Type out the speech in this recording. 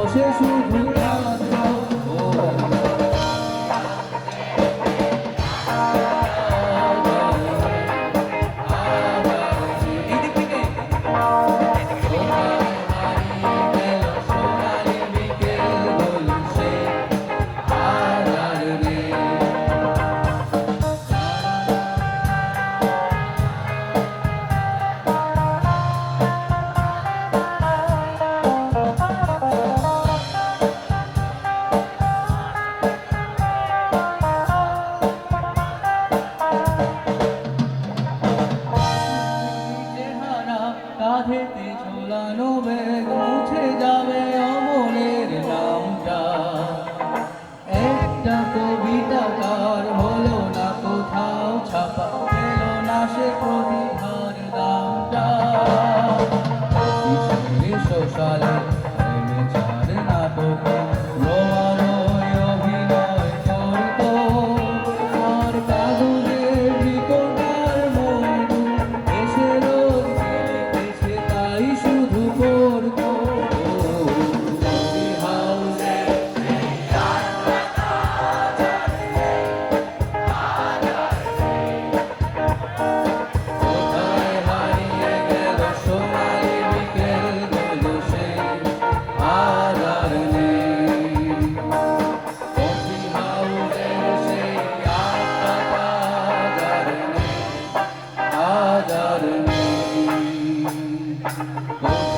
বসে শুধু কাঁদো কাঁধেতে ঝোলানো ব্যাগ মুছে যাবে অমলের নামটা একটা কবিতা তার হলো না কোথাও ছাপা পেল না সে প্রতিভার দামটা 1900 সালে প্রেমে চার নাটকে রোমারয় অভিনয় করত আর কাগজের রিপোর্টার মনু এসে রোজ লিখেছে তাই শুধু পড়ত Oh